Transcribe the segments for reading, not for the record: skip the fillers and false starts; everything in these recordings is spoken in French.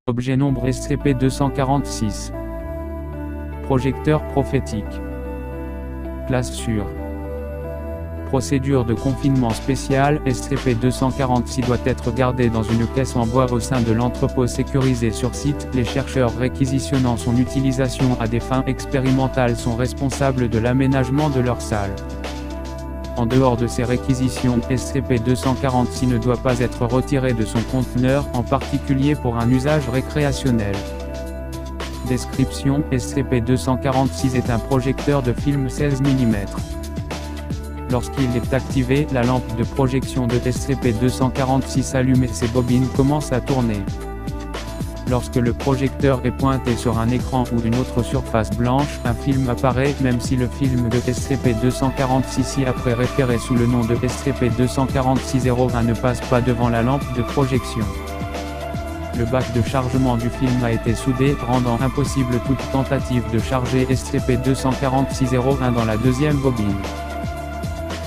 Objet nombre SCP-246. Projecteur prophétique. Classe sûre. Procédure de confinement spéciale, SCP-246 doit être gardé dans une caisse en bois au sein de l'entrepôt sécurisé sur site. Les chercheurs réquisitionnant son utilisation à des fins expérimentales sont responsables de l'aménagement de leur salle. En dehors de ces réquisitions, SCP-246 ne doit pas être retiré de son conteneur, en particulier pour un usage récréationnel. Description: SCP-246 est un projecteur de film 16 mm. Lorsqu'il est activé, la lampe de projection de SCP-246 s'allume et ses bobines commencent à tourner. Lorsque le projecteur est pointé sur un écran ou une autre surface blanche, un film apparaît, même si le film de SCP-246 ci-après référé sous le nom de SCP-246-01 ne passe pas devant la lampe de projection. Le bac de chargement du film a été soudé, rendant impossible toute tentative de charger SCP-246-01 dans la deuxième bobine.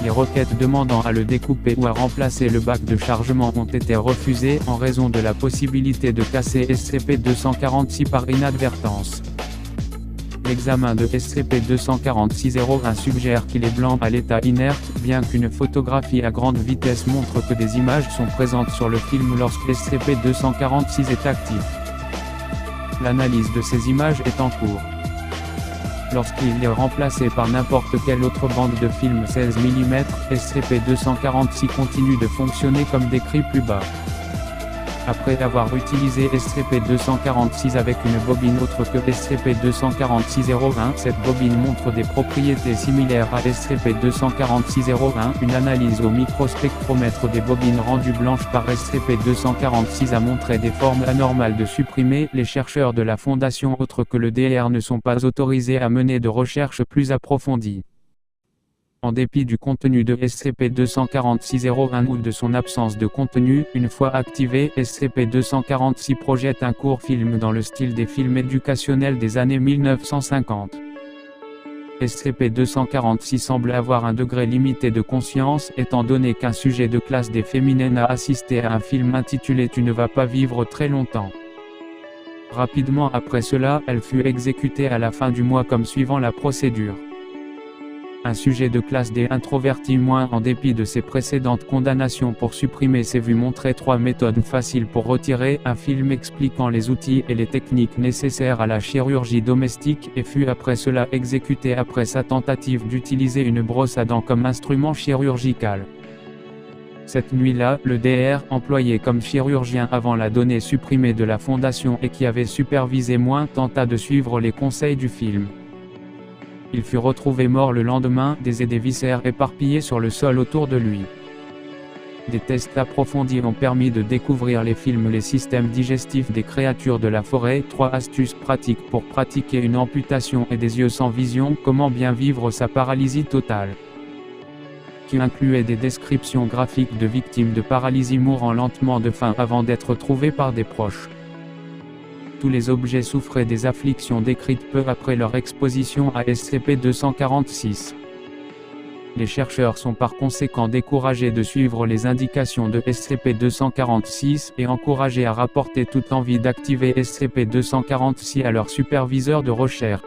Les requêtes demandant à le découper ou à remplacer le bac de chargement ont été refusées, en raison de la possibilité de casser SCP-246 par inadvertance. L'examen de SCP-246-01 suggère qu'il est blanc à l'état inerte, bien qu'une photographie à grande vitesse montre que des images sont présentes sur le film lorsque SCP-246 est actif. L'analyse de ces images est en cours. Lorsqu'il est remplacé par n'importe quelle autre bande de film 16 mm, SCP-246 continue de fonctionner comme décrit plus bas. Après avoir utilisé SCP-246 avec une bobine autre que SCP-246-01, cette bobine montre des propriétés similaires à SCP-246-01. Une analyse au microspectromètre des bobines rendues blanches par SCP-246 a montré des formes anormales de supprimés. Les chercheurs de la Fondation autres que le DR ne sont pas autorisés à mener de recherches plus approfondies. En dépit du contenu de SCP-246-01 ou de son absence de contenu, une fois activé, SCP-246 projette un court film dans le style des films éducationnels des années 1950. SCP-246 semble avoir un degré limité de conscience, étant donné qu'un sujet de classe D féminine a assisté à un film intitulé « Tu ne vas pas vivre très longtemps ». Rapidement après cela, elle fut exécutée à la fin du mois comme suivant la procédure. Un sujet de classe D introverti en dépit de ses précédentes condamnations pour supprimer ses vues montrait 3 méthodes faciles pour retirer un film expliquant les outils et les techniques nécessaires à la chirurgie domestique et fut après cela exécuté après sa tentative d'utiliser une brosse à dents comme instrument chirurgical. Cette nuit-là, le DR, employé comme chirurgien avant la donnée supprimée de la Fondation et qui avait supervisé tenta de suivre les conseils du film. Il fut retrouvé mort le lendemain, des viscères éparpillés sur le sol autour de lui. Des tests approfondis ont permis de découvrir les systèmes digestifs des créatures de la forêt. 3 astuces pratiques pour pratiquer une amputation et des yeux sans vision. Comment bien vivre sa paralysie totale, qui incluait des descriptions graphiques de victimes de paralysie mourant lentement de faim avant d'être trouvées par des proches. Tous les objets souffraient des afflictions décrites peu après leur exposition à SCP-246. Les chercheurs sont par conséquent découragés de suivre les indications de SCP-246 et encouragés à rapporter toute envie d'activer SCP-246 à leur superviseur de recherche.